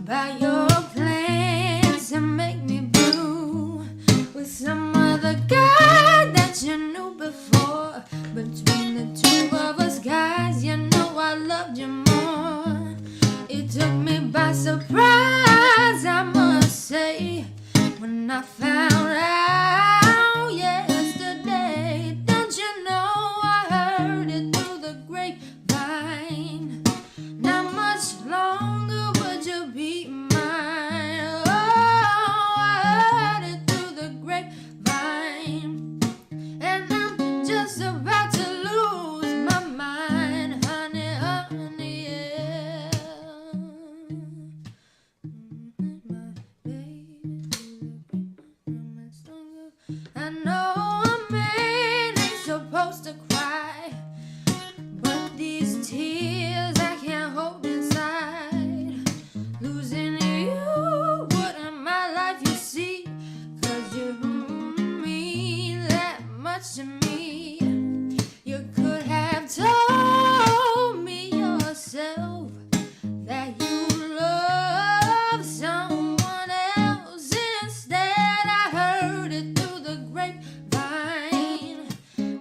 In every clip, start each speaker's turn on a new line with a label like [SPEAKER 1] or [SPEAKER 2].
[SPEAKER 1] by your plans to make me blue with some other guy that you knew before. Between the two of us guys, you know I loved you more. It took me by surprise, I must say, when I found out yesterday. Don't you know I heard it through the grapevine? Not much longer would you be mine. Oh, I heard it through the grapevine, and I'm just about to lose my mind, honey, honey, yeah. My baby, I know a man ain't supposed to cry, but these tears I can't hold inside. Losing you wouldn't my life, you see, 'cause you mean that much to me. You could have told me yourself that you love someone else. Instead, I heard it through the grapevine.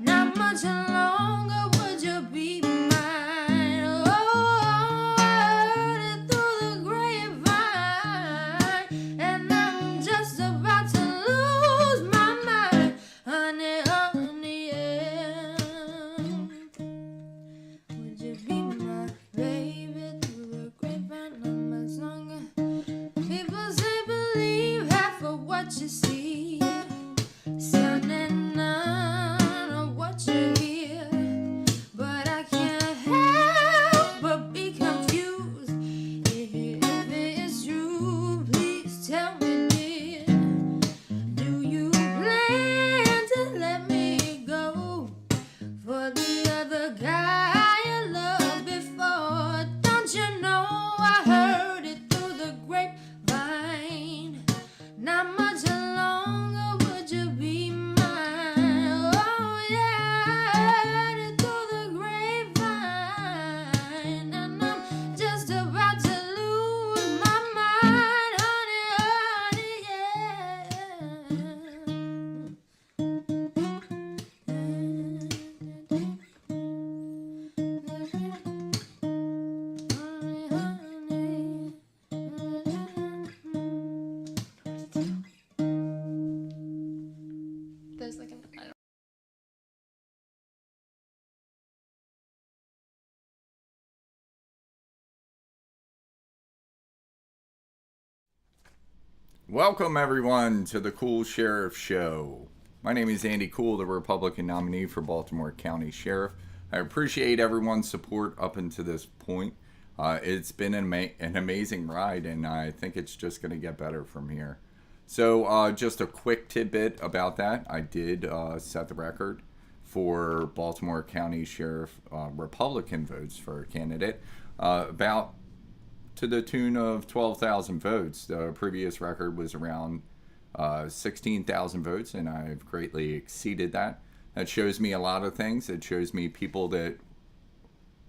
[SPEAKER 1] Not much longer would you be mine. Oh, I heard it through the grapevine, and I'm just about to lose my mind, honey, honey, yeah. Would you be my baby through the grapevine? Not much longer. People say believe half of what you see, son, and none of what you hear. But I can't help but be confused. If it's true, please tell me, dear. Do you plan to let me go for the other guy you loved before? Don't you know I heard it through the grapevine? Not much longer would you be mine. Oh yeah, I heard it through the grapevine, and I'm just about to lose my mind, honey, honey, There's like an, I don't.
[SPEAKER 2] Welcome, everyone, to the Kuhl Sheriff Show. My name is Andy Kuhl, the Republican nominee for Baltimore County Sheriff. I appreciate everyone's support up until this point. It's been an amazing ride, and I think it's just going to get better from here. So just a quick tidbit about that. I did set the record for Baltimore County Sheriff Republican votes for a candidate, about to the tune of 12,000 votes. The previous record was around 16,000 votes, and I've greatly exceeded that. That shows me a lot of things. It shows me people that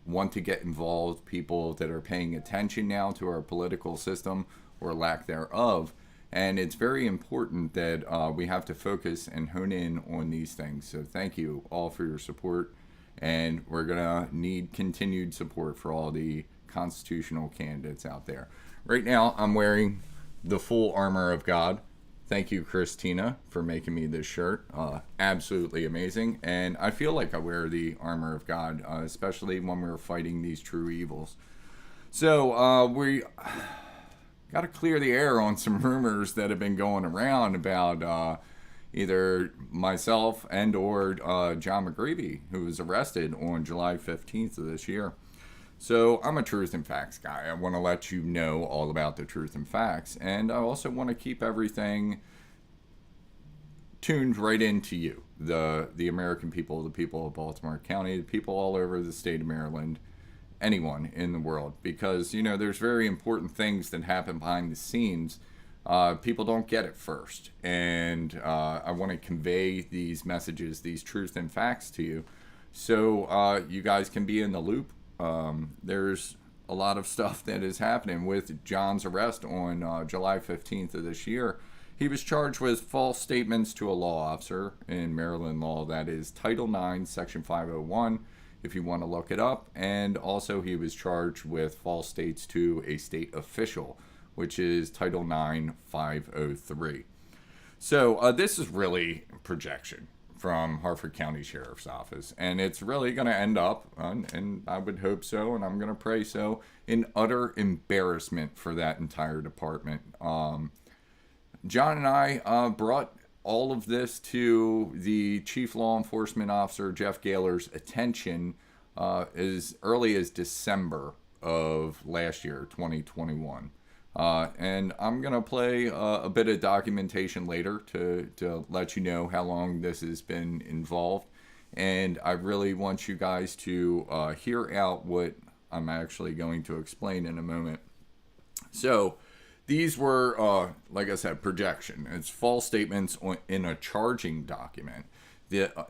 [SPEAKER 2] want to get involved, people that are paying attention now to our political system or lack thereof. And it's very important that we have to focus and hone in on these things. So thank you all for your support. And we're going to need continued support for all the constitutional candidates out there. Right now, I'm wearing the full armor of God. Thank you, Christina, for making me this shirt. Absolutely amazing. And I feel like I wear the armor of God, especially when we're fighting these true evils. So we got to clear the air on some rumors that have been going around about either myself and or John McGreevy, who was arrested on July 15th of this year. So I'm a truth and facts guy. I want to let you know all about the truth and facts. And I also want to keep everything tuned right into you, the American people, the people of Baltimore County, the people all over the state of Maryland, anyone in the world. Because, you know, there's very important things that happen behind the scenes. People don't get it first. And I want to convey these messages, these truth and facts to you, so you guys can be in the loop. There's a lot of stuff that is happening with John's arrest on July 15th of this year. He was charged with false statements to a law officer in Maryland law. That is Title 9, Section 501, if you want to look it up. And also he was charged with false statements to a state official, which is Title 9, 503. So this is really projection from Harford County Sheriff's Office, and it's really going to end up, and I would hope so, and I'm going to pray so, in utter embarrassment for that entire department. John and I brought all of this to the Chief Law Enforcement Officer, Jeff Gaylor's attention as early as December of last year, 2021. And I'm going to play a bit of documentation later to let you know how long this has been involved. And I really want you guys to hear out what I'm actually going to explain in a moment. So these were, like I said, projection. It's false statements in a charging document.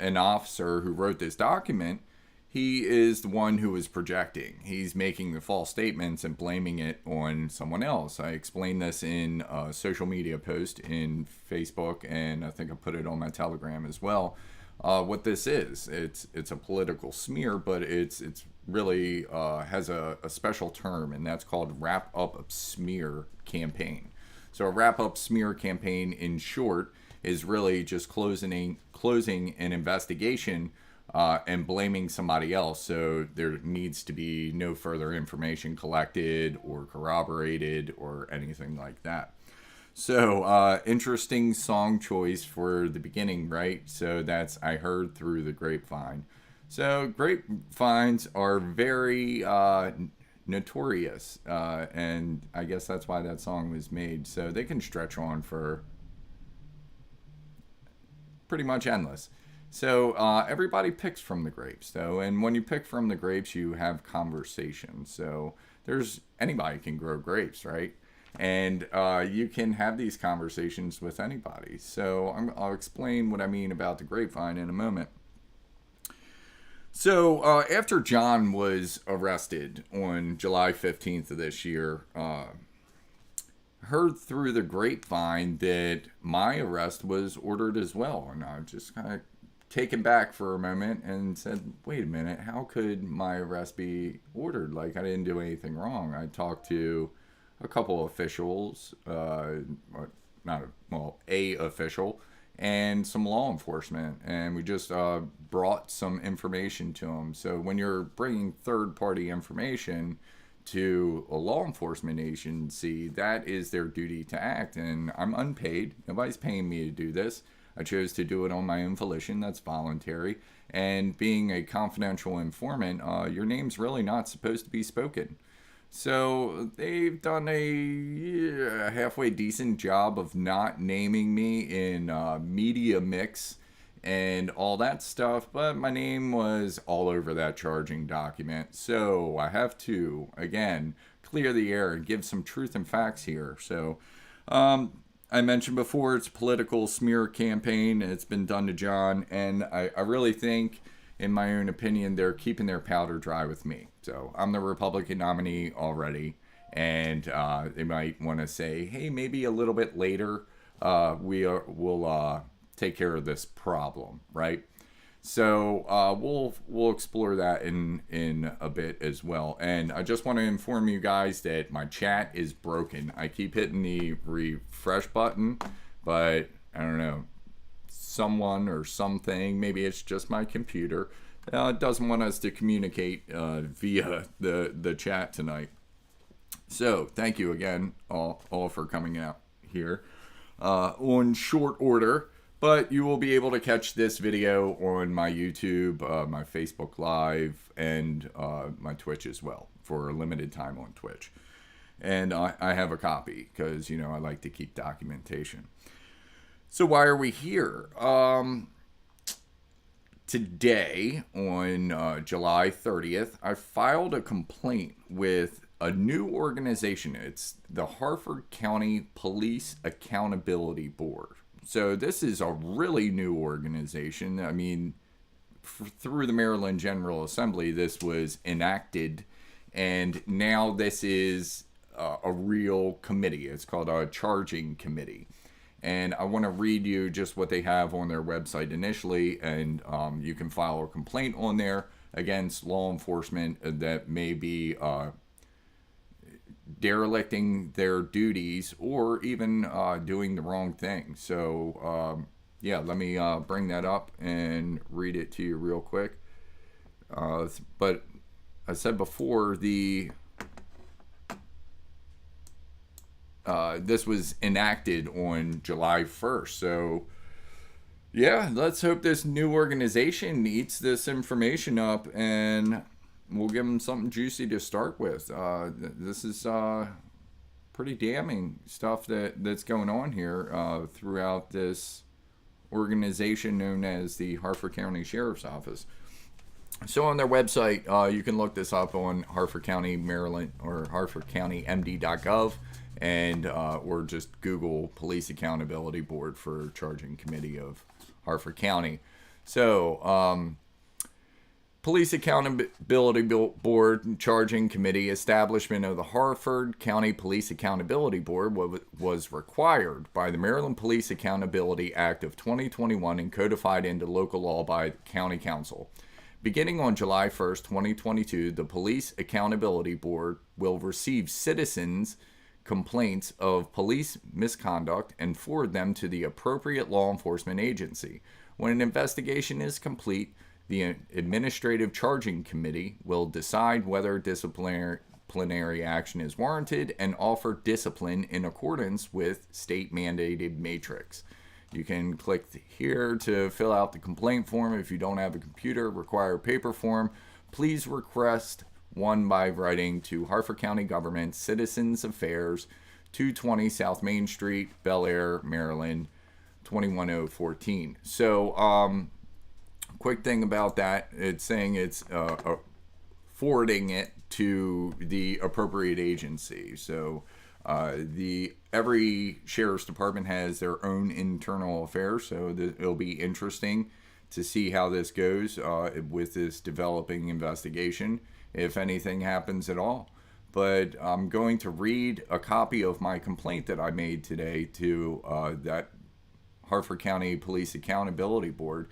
[SPEAKER 2] An officer who wrote this document, he is the one who is projecting. He's making the false statements and blaming it on someone else. I explained this in a social media post in Facebook, and I think I put it on my Telegram as well. What this is, it's a political smear, but it's really has a special term, and that's called wrap-up smear campaign. So a wrap-up smear campaign, in short, is really just closing an investigation and blaming somebody else. So there needs to be no further information collected or corroborated or anything like that. So interesting song choice for the beginning, right? So that's I Heard Through the Grapevine. So grapevines are very notorious, and I guess that's why that song was made. So they can stretch on for pretty much endless. So everybody picks from the grapes, though, and when you pick from the grapes, you have conversations. So anybody can grow grapes, right? And you can have these conversations with anybody. So I'll explain what I mean about the grapevine in a moment. So after John was arrested on July 15th of this year, heard through the grapevine that my arrest was ordered as well. And I just kind of taken back for a moment and said, wait a minute, how could my arrest be ordered? Like, I didn't do anything wrong. I talked to a couple of officials, a official, and some law enforcement, and we just brought some information to them. So when you're bringing third-party information to a law enforcement agency, that is their duty to act, and I'm unpaid. Nobody's paying me to do this. I chose to do it on my own volition. That's voluntary. And being a confidential informant, your name's really not supposed to be spoken. So they've done a halfway decent job of not naming me in media mix and all that stuff, but my name was all over that charging document. So I have to, again, clear the air and give some truth and facts here. So I mentioned before, it's a political smear campaign. It's been done to John, and I really think, in my own opinion, they're keeping their powder dry with me. So I'm the Republican nominee already, and they might want to say, hey, maybe a little bit later we'll take care of this problem, right? So we'll explore that in a bit as well. And I just want to inform you guys that my chat is broken. I keep hitting the refresh button, but I don't know, someone or something, maybe it's just my computer, doesn't want us to communicate via the chat tonight. So thank you again all for coming out here on short order. But you will be able to catch this video on my YouTube, my Facebook Live, and my Twitch as well for a limited time on Twitch. And I have a copy because, I like to keep documentation. So why are we here? Today, on July 30th, I filed a complaint with a new organization. It's the Harford County Police Accountability Board. So this is a really new organization. I mean, through the Maryland General Assembly, this was enacted And now this is a real committee. It's called a charging committee. And I want to read you just what they have on their website initially, and you can file a complaint on there against law enforcement that may be derelicting their duties or even doing the wrong thing. So, yeah, let me bring that up and read it to you real quick. But I said before, this was enacted on July 1st. So, yeah, let's hope this new organization eats this information up and we'll give them something juicy to start with. This is pretty damning stuff that's going on here throughout this organization known as the Harford County Sheriff's Office. So on their website, you can look this up on Harford County, Maryland, or harfordcountymd.gov, and or just Google Police Accountability Board for Charging Committee of Harford County. So, Police Accountability Board Charging Committee establishment of the Harford County Police Accountability Board was required by the Maryland Police Accountability Act of 2021 and codified into local law by the County Council. Beginning on July 1st, 2022, the Police Accountability Board will receive citizens' complaints of police misconduct and forward them to the appropriate law enforcement agency. When an investigation is complete, the Administrative Charging Committee will decide whether disciplinary action is warranted and offer discipline in accordance with state-mandated matrix. You can click here to fill out the complaint form. If you don't have a computer, require a paper form, please request one by writing to Harford County Government, Citizens Affairs, 220 South Main Street, Bel Air, Maryland, 21014. So, quick thing about that, it's saying it's forwarding it to the appropriate agency. So every sheriff's department has their own internal affairs, so it'll be interesting to see how this goes with this developing investigation, if anything happens at all. But I'm going to read a copy of my complaint that I made today to that Harford County Police Accountability Board,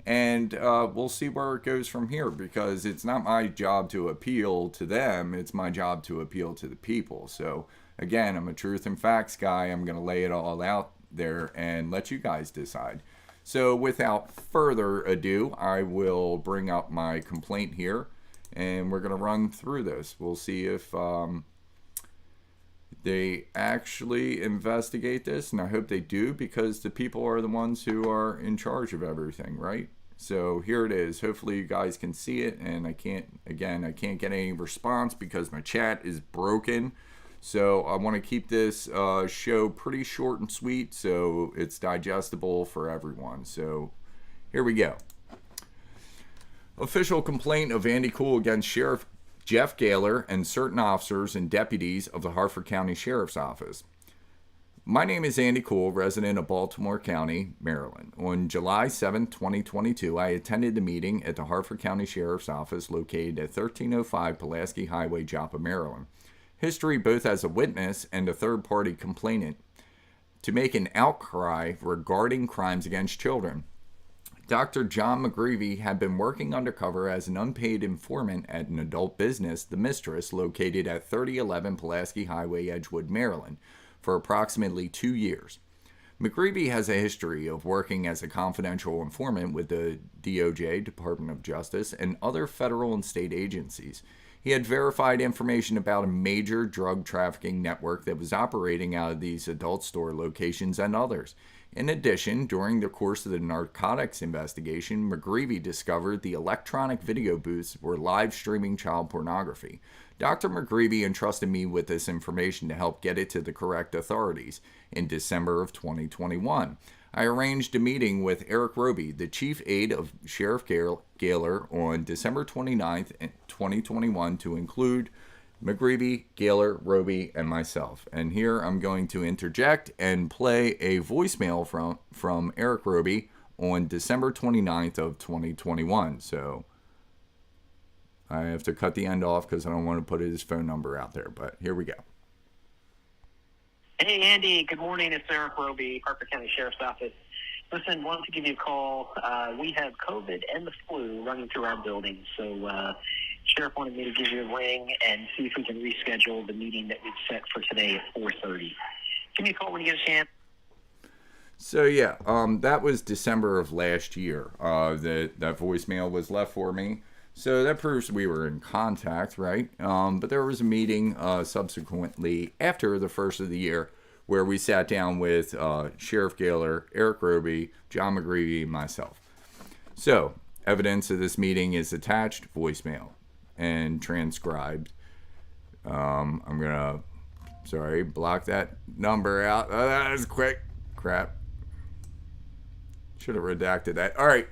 [SPEAKER 2] and we'll see where it goes from here, because it's not my job to appeal to them, it's my job to appeal to the people. So again, I'm a truth and facts guy. I'm going to lay it all out there and let you guys decide. So without further ado, I will bring up my complaint here, and we're going to run through this. We'll see if they actually investigate this, and I hope they do, because the people are the ones who are in charge of everything, right? So here it is. Hopefully you guys can see it, and I can't get any response because my chat is broken. So I want to keep this show pretty short and sweet so it's digestible for everyone. So here we go. Official complaint of Andy Kuhl against Sheriff Jeff Gaylor and certain officers and deputies of the Harford County Sheriff's Office. My name is Andy Kuhl, resident of Baltimore County, Maryland. On July 7, 2022, I attended the meeting at the Harford County Sheriff's Office located at 1305 Pulaski Highway, Joppa, Maryland. History both as a witness and a third-party complainant, to make an outcry regarding crimes against children. Dr. John McGreevy had been working undercover as an unpaid informant at an adult business, The Mistress, located at 3011 Pulaski Highway, Edgewood, Maryland, for approximately 2 years. McGreevy has a history of working as a confidential informant with the DOJ, Department of Justice, and other federal and state agencies. He had verified information about a major drug trafficking network that was operating out of these adult store locations and others. In addition, during the course of the narcotics investigation, McGreevy discovered the electronic video booths were live streaming child pornography. Dr. McGreevy entrusted me with this information to help get it to the correct authorities. In December of 2021, I arranged a meeting with Eric Roby, the chief aide of Sheriff Gaylor, on December 29th, 2021, to include McGreevy, Gaylor, Roby, and myself. And here I'm going to interject and play a voicemail from Eric Roby on December 29th of 2021. So I have to cut the end off because I don't want to put his phone number out there. But here we go.
[SPEAKER 3] Hey, Andy. Good morning. It's Eric Roby, Harper County Sheriff's Office. Listen, wanted to give you a call. We have COVID and the flu running through our building, so Sheriff wanted me to give you a ring and see if we can reschedule the meeting that we've set for today at 4:30. Give me a call when you get a chance.
[SPEAKER 2] So yeah, that was December of last year. That voicemail was left for me. So that proves we were in contact, right? But there was a meeting subsequently after the first of the year where we sat down with Sheriff Gaylor, Eric Roby, John McGreevy, and myself. So evidence of this meeting is attached, voicemail, and transcribed. I'm gonna, block that number out. Oh, that was quick. Crap. Should have redacted that. All right.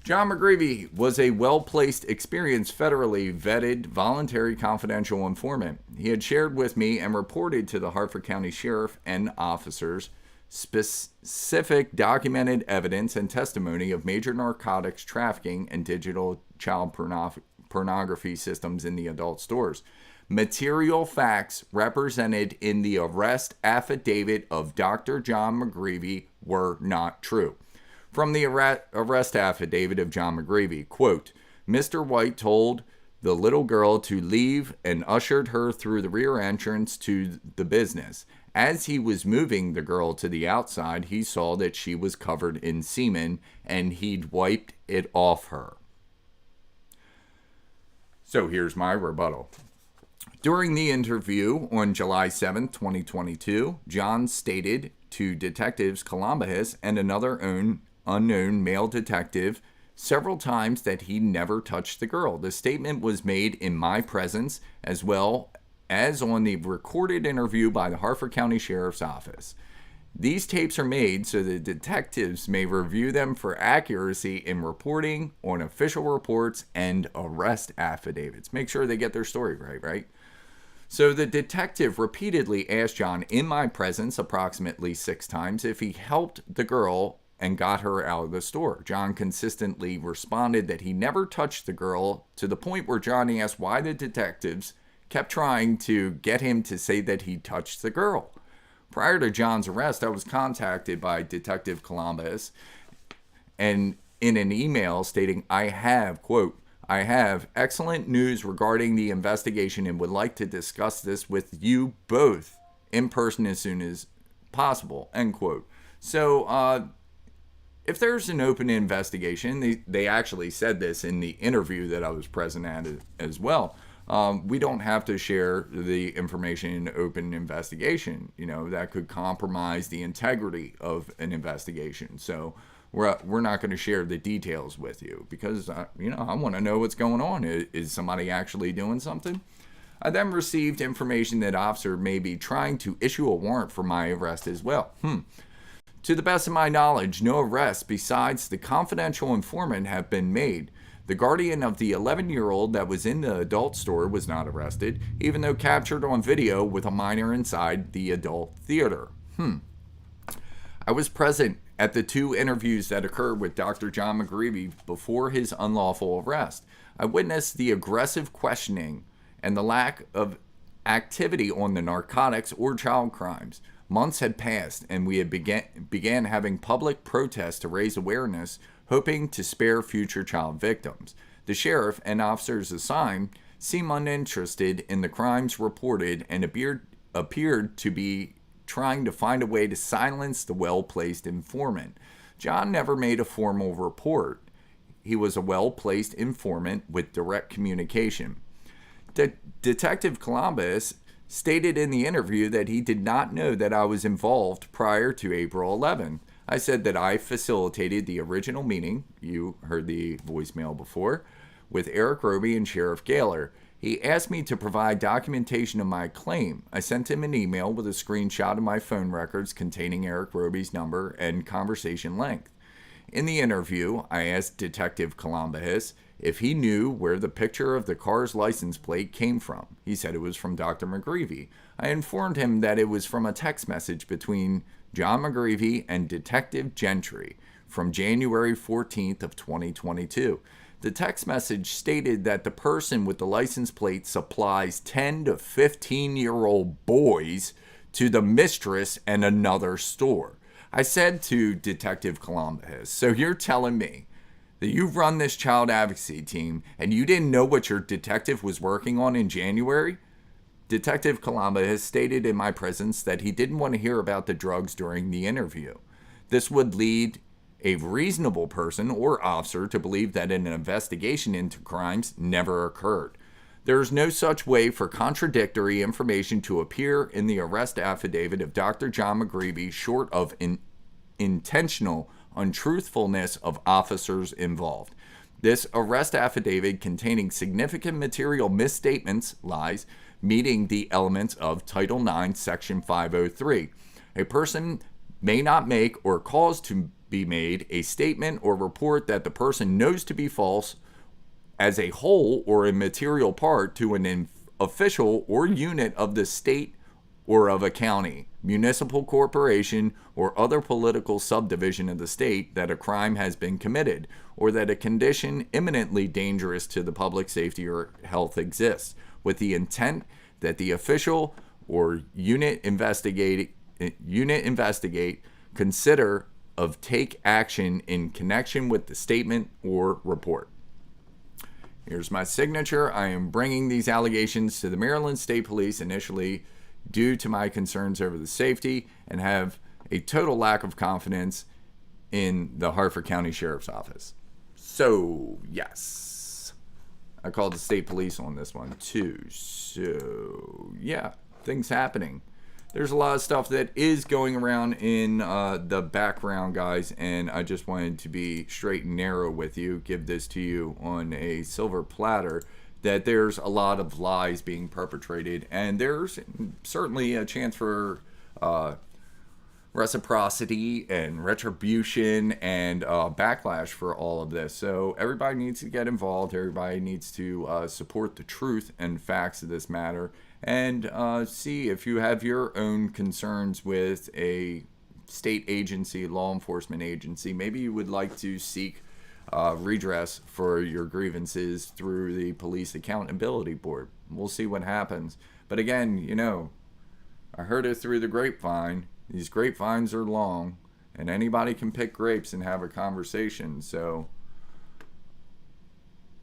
[SPEAKER 2] John McGreevy was a well-placed, experienced, federally vetted, voluntary confidential informant. He had shared with me and reported to the Hartford County Sheriff and officers specific documented evidence and testimony of major narcotics trafficking and digital child pornography systems in the adult stores. Material facts represented in the arrest affidavit of Dr. John McGreevy were not true. From the arrest affidavit of John McGreevy, quote, Mr. White told the little girl to leave and ushered her through the rear entrance to the business. As he was moving the girl to the outside, he saw that she was covered in semen and he'd wiped it off her. So here's my rebuttal. During the interview on July 7th, 2022, John stated to detectives Columbus and another unknown male detective several times that he never touched the girl. The statement was made in my presence as well as on the recorded interview by the Hartford County Sheriff's Office. These tapes are made so that detectives may review them for accuracy in reporting on official reports and arrest affidavits. Make sure they get their story right? So the detective repeatedly asked John in my presence approximately 6 times if he helped the girl and got her out of the store. John consistently responded that he never touched the girl, to the point where John asked why the detectives kept trying to get him to say that he touched the girl. Prior to John's arrest, I was contacted by Detective Columbus and in an email stating, I have excellent news regarding the investigation and would like to discuss this with you both in person as soon as possible, end quote. So, if there's an open investigation, they actually said this in the interview that I was present at as well. We don't have to share the information in an open investigation. You know, that could compromise the integrity of an investigation. So we're not going to share the details with you because, I want to know what's going on. Is somebody actually doing something? I then received information that officer may be trying to issue a warrant for my arrest as well. To the best of my knowledge, no arrests besides the confidential informant have been made. The guardian of the 11-year-old that was in the adult store was not arrested, even though captured on video with a minor inside the adult theater. I was present at the 2 interviews that occurred with Dr. John McGreevy before his unlawful arrest. I witnessed the aggressive questioning and the lack of activity on the narcotics or child crimes. Months had passed, and we had began having public protests to raise awareness, hoping to spare future child victims. The sheriff and officers assigned seemed uninterested in the crimes reported and appeared to be trying to find a way to silence the well-placed informant. John never made a formal report. He was a well-placed informant with direct communication. Detective Columbus stated in the interview that he did not know that I was involved prior to April 11. I said that I facilitated the original meeting, you heard the voicemail before, with Eric Roby and Sheriff Gaylor. He asked me to provide documentation of my claim. I sent him an email with a screenshot of my phone records containing Eric Roby's number and conversation length. In the interview, I asked Detective Columbus if he knew where the picture of the car's license plate came from. He said it was from Dr. McGreevy. I informed him that it was from a text message between John McGreevy and Detective Gentry from January 14th of 2022. The text message stated that the person with the license plate supplies 10 to 15-year-old boys to the mistress and another store. I said to Detective Columbus, so you're telling me that you've run this child advocacy team and you didn't know what your detective was working on in January? Detective Columbus has stated in my presence that he didn't want to hear about the drugs during the interview. This would lead a reasonable person or officer to believe that an investigation into crimes never occurred. There is no such way for contradictory information to appear in the arrest affidavit of Dr. John McGreevy short of intentional untruthfulness of officers involved. This arrest affidavit containing significant material misstatements, lies, meeting the elements of Title IX, Section 503. A person may not make or cause to be made a statement or report that the person knows to be false as a whole or a material part to an official or unit of the state or of a county, municipal corporation, or other political subdivision of the state that a crime has been committed, or that a condition imminently dangerous to the public safety or health exists, with the intent that the official or unit investigate, consider of take action in connection with the statement or report. Here's my signature. I am bringing these allegations to the Maryland State Police initially due to my concerns over the safety and have a total lack of confidence in the Harford County Sheriff's Office. So, yes. I called the state police on this one too. So, yeah, things happening. There's a lot of stuff that is going around in the background, guys, and I just wanted to be straight and narrow with you, give this to you on a silver platter, that there's a lot of lies being perpetrated, and there's certainly a chance for reciprocity and retribution and backlash for all of this. So everybody needs to get involved. Everybody needs to support the truth and facts of this matter, and see if you have your own concerns with a state agency, law enforcement agency. Maybe you would like to seek redress for your grievances through the Police Accountability Board. We'll see what happens. But again, you know, I heard it through the grapevine. These grapevines are long, and anybody can pick grapes and have a conversation. So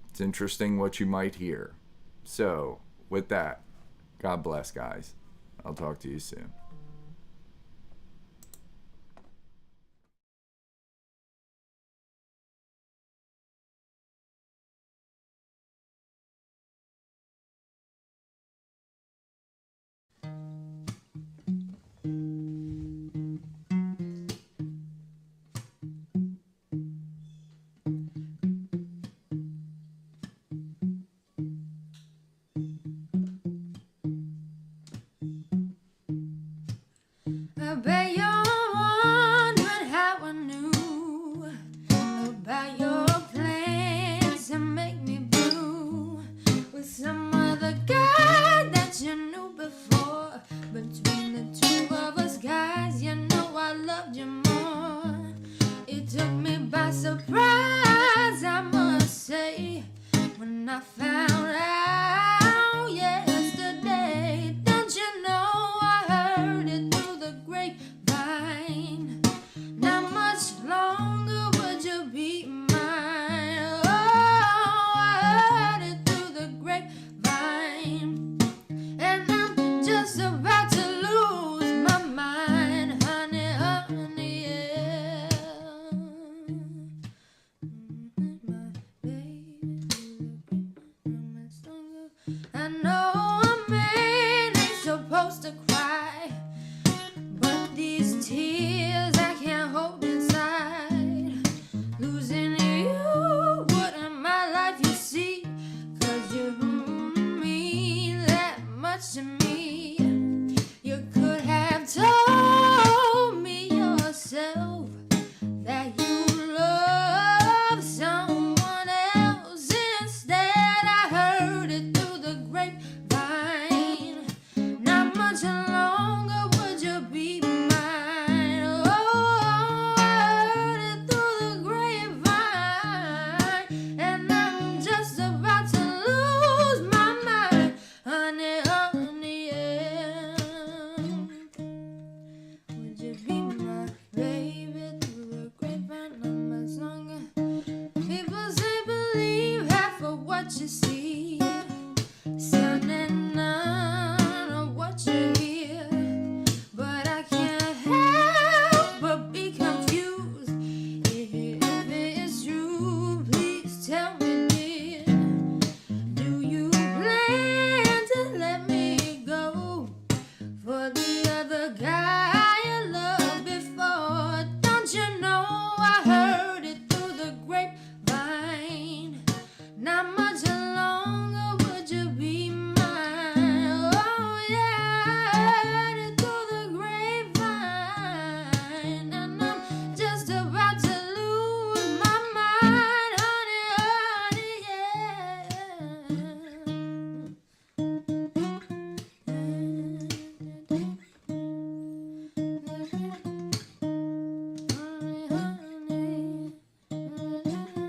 [SPEAKER 2] it's interesting what you might hear. So with that, God bless, guys. I'll talk to you soon.
[SPEAKER 1] I bet you're